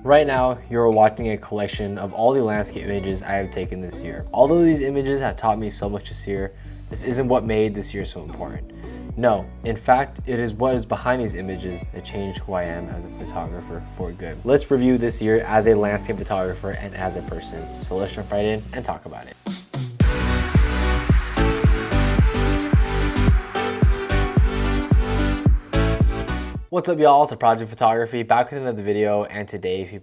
Right now, you're watching a collection of all the landscape images I have taken this year. Although these images have taught me so much this year, this isn't what made this year so important. No, in fact, it is what is behind these images that changed who I am as a photographer for good. Let's review this year as a landscape photographer and as a person. So let's jump right in and talk about it. What's up, y'all? It's Project Photography back with another video, and today,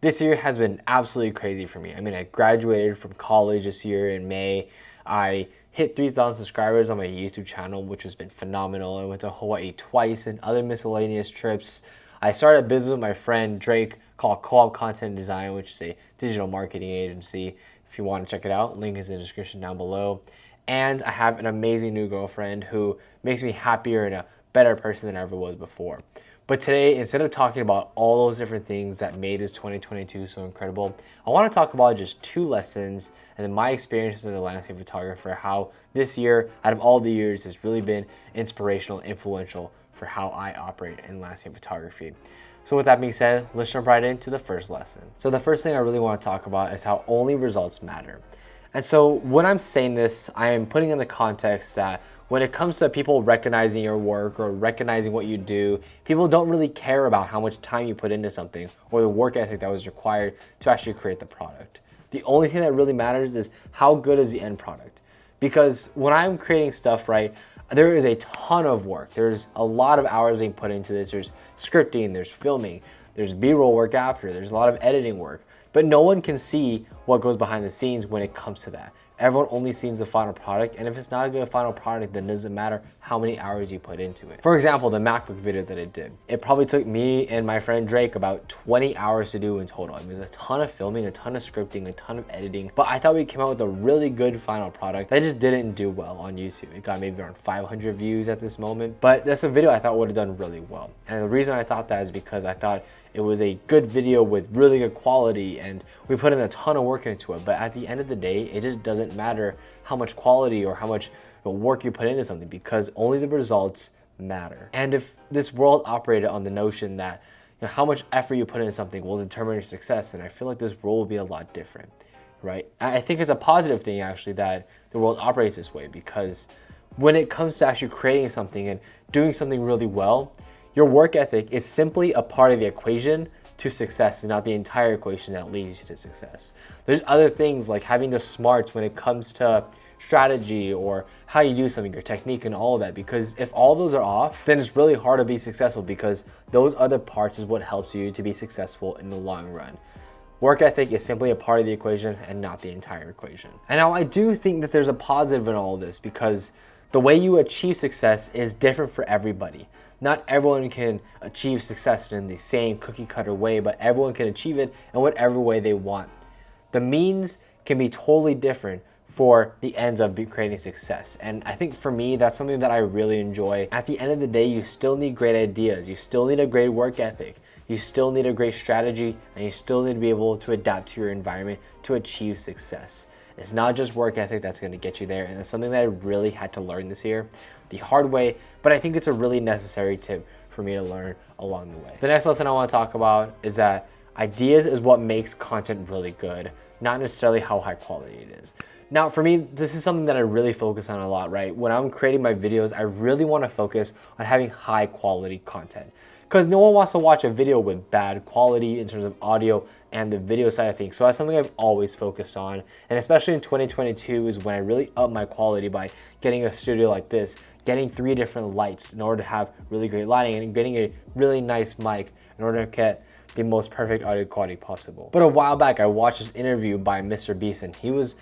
this year has been absolutely crazy for me. I mean, I graduated from college this year in May. I hit 3,000 subscribers on my YouTube channel, which has been phenomenal. I went to Hawaii twice and other miscellaneous trips. I started a business with my friend Drake called Co-op Content Design, which is a digital marketing agency. If you want to check it out, link is in the description down below. And I have an amazing new girlfriend who makes me happier and a better person than I ever was before. But today, instead of talking about all those different things that made this 2022 so incredible, I want to talk about just two lessons and then my experience as a landscape photographer, how this year, out of all the years, has really been inspirational, influential for how I operate in landscape photography. So with that being said, let's jump right into the first lesson. So the first thing I really want to talk about is how only results matter. And so when I'm saying this, I am putting in the context that when it comes to people recognizing your work or recognizing what you do, people don't really care about how much time you put into something or the work ethic that was required to actually create the product. The only thing that really matters is how good is the end product. Because when I'm creating stuff, right, there is a ton of work. There's a lot of hours being put into this. There's scripting, there's filming, there's B-roll work after, there's a lot of editing work. But no one can see what goes behind the scenes when it comes to that. Everyone only sees the final product, and if it's not a good final product, then it doesn't matter how many hours you put into it. For example, the MacBook video that I did. It probably took me and my friend Drake about 20 hours to do in total. I mean, there's a ton of filming, a ton of scripting, a ton of editing, but I thought we came out with a really good final product that just didn't do well on YouTube. It got maybe around 500 views at this moment, but that's a video I thought would have done really well. And the reason I thought that is because I thought it was a good video with really good quality and we put in a ton of work into it. But at the end of the day, it just doesn't matter how much quality or how much work you put into something, because only the results matter. And if this world operated on the notion that how much effort you put into something will determine your success, then I feel like this world will be a lot different, right? I think it's a positive thing actually that the world operates this way, because when it comes to actually creating something and doing something really well, your work ethic is simply a part of the equation to success and not the entire equation that leads you to success. There's other things like having the smarts when it comes to strategy or how you do something, your technique and all of that, because if all those are off, then it's really hard to be successful, because those other parts is what helps you to be successful in the long run. Work ethic is simply a part of the equation and not the entire equation. And now I do think that there's a positive in all of this, because the way you achieve success is different for everybody. Not everyone can achieve success in the same cookie cutter way, but everyone can achieve it in whatever way they want. The means can be totally different for the ends of creating success. And I think for me, that's something that I really enjoy. At the end of the day, you still need great ideas. You still need a great work ethic. You still need a great strategy, and you still need to be able to adapt to your environment to achieve success. It's not just work ethic that's going to get you there, and it's something that I really had to learn this year the hard way, but I think it's a really necessary tip for me to learn along the way. The next lesson I want to talk about is that ideas is what makes content really good, not necessarily how high quality it is. Now, for me, this is something that I really focus on a lot, right? When I'm creating my videos, I really want to focus on having high quality content, because no one wants to watch a video with bad quality in terms of audio and the video side of things. So that's something I've always focused on. And especially in 2022 is when I really upped my quality by getting a studio like this, getting 3 different lights in order to have really great lighting, and getting a really nice mic in order to get the most perfect audio quality possible. But a while back, I watched this interview by Mr. Beast, and he's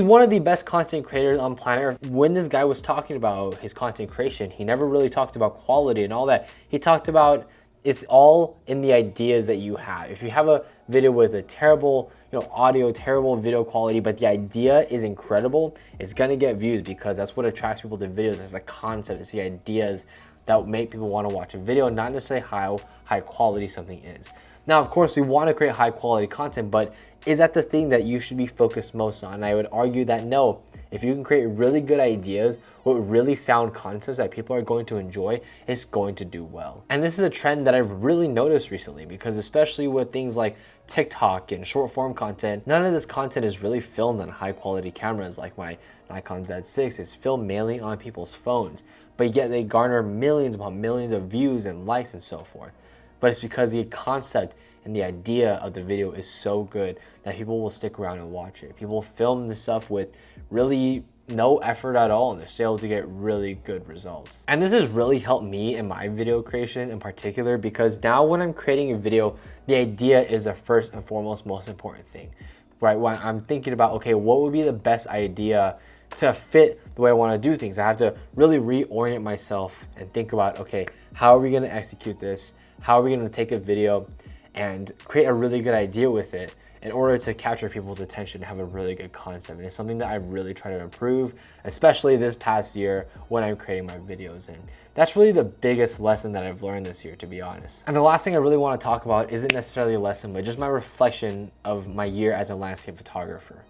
one of the best content creators on planet Earth. When this guy was talking about his content creation, he never really talked about quality and all that. He talked about it's all in the ideas that you have. If you have a video with a terrible audio, terrible video quality, but the idea is incredible, it's gonna get views, because that's what attracts people to videos. It's the concept, it's the ideas that make people want to watch a video, not necessarily how high quality something is. Now, of course, we want to create high quality content, but is that the thing that you should be focused most on? And I would argue that no, If you can create really good ideas with really sound concepts that people are going to enjoy, it's going to do well. And this is a trend that I've really noticed recently, because especially with things like TikTok and short form content, none of this content is really filmed on high quality cameras like my Nikon Z6. It's filmed mainly on people's phones, but yet they garner millions upon millions of views and likes and so forth. But it's because the concept and the idea of the video is so good that people will stick around and watch it. People film this stuff with really no effort at all, and they're still able to get really good results. And this has really helped me in my video creation in particular, because now when I'm creating a video, the idea is the first and foremost most important thing, right? When I'm thinking about, okay, what would be the best idea to fit the way I want to do things, I have to really reorient myself and think about, okay, how are we going to execute this? How are we going to take a video and create a really good idea with it in order to capture people's attention and have a really good concept? And it's something that I really try to improve, especially this past year when I'm creating my videos. And that's really the biggest lesson that I've learned this year, to be honest. And the last thing I really want to talk about isn't necessarily a lesson, but just my reflection of my year as a landscape photographer.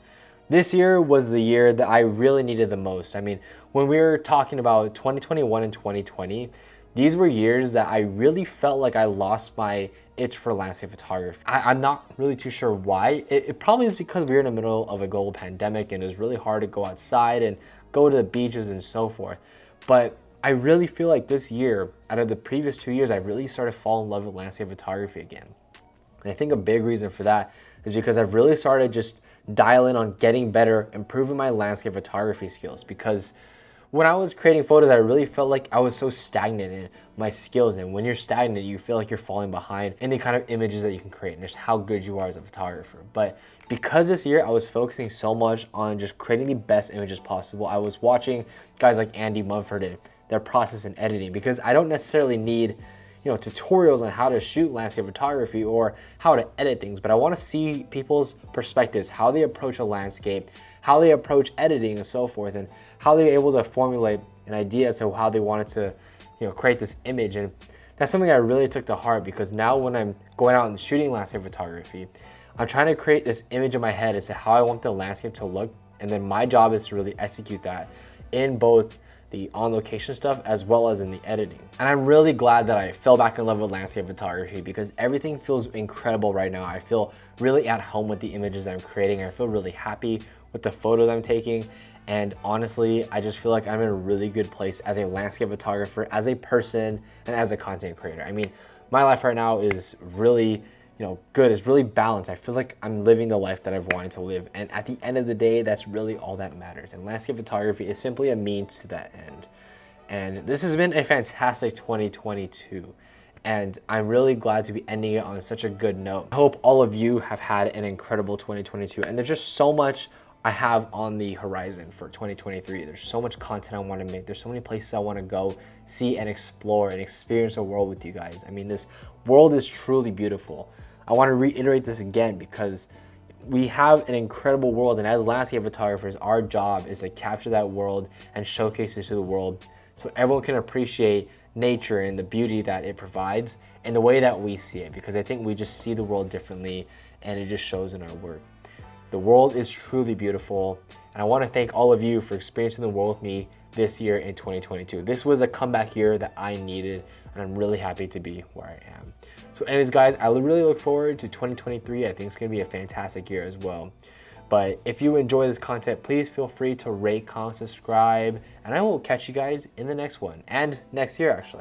This year was the year that I really needed the most. I mean, when we were talking about 2021 and 2020, these were years that I really felt like I lost my itch for landscape photography. I'm not really too sure why. It probably is because we were in the middle of a global pandemic and it was really hard to go outside and go to the beaches and so forth. But I really feel like this year, out of the previous 2 years, I really started to fall in love with landscape photography again. And I think a big reason for that is because I've really started just dialing on getting better, improving my landscape photography skills. Because when I was creating photos, I really felt like I was so stagnant in my skills. And when you're stagnant, you feel like you're falling behind in the kind of images that you can create and just how good you are as a photographer. But because this year I was focusing so much on just creating the best images possible, I was watching guys like Andy Mumford and their process in editing, because I don't necessarily need tutorials on how to shoot landscape photography or how to edit things, but I want to see people's perspectives, how they approach a landscape, how they approach editing and so forth, and how they're able to formulate an idea as to how they wanted to create this image. And that's something I really took to heart, because now when I'm going out and shooting landscape photography, I'm trying to create this image in my head as to how I want the landscape to look, and then my job is to really execute that in both the on-location stuff as well as in the editing. And I'm really glad that I fell back in love with landscape photography, because everything feels incredible right now. I feel really at home with the images that I'm creating. I feel really happy with the photos I'm taking. And honestly, I just feel like I'm in a really good place as a landscape photographer, as a person, and as a content creator. I mean, my life right now is really good. It's really balanced. I feel like I'm living the life that I've wanted to live. And at the end of the day, that's really all that matters. And landscape photography is simply a means to that end. And this has been a fantastic 2022. And I'm really glad to be ending it on such a good note. I hope all of you have had an incredible 2022. And there's just so much I have on the horizon for 2023. There's so much content I want to make. There's so many places I want to go, see and explore and experience the world with you guys. I mean, this world is truly beautiful. I want to reiterate this again, because we have an incredible world, and as landscape photographers, our job is to capture that world and showcase it to the world so everyone can appreciate nature and the beauty that it provides in the way that we see it, because I think we just see the world differently, and it just shows in our work. The world is truly beautiful, and I want to thank all of you for experiencing the world with me this year in 2022. This was a comeback year that I needed, and I'm really happy to be where I am. So anyways, guys, I really look forward to 2023. I think it's going to be a fantastic year as well. But if you enjoy this content, please feel free to rate, comment, subscribe, and I will catch you guys in the next one, and next year actually.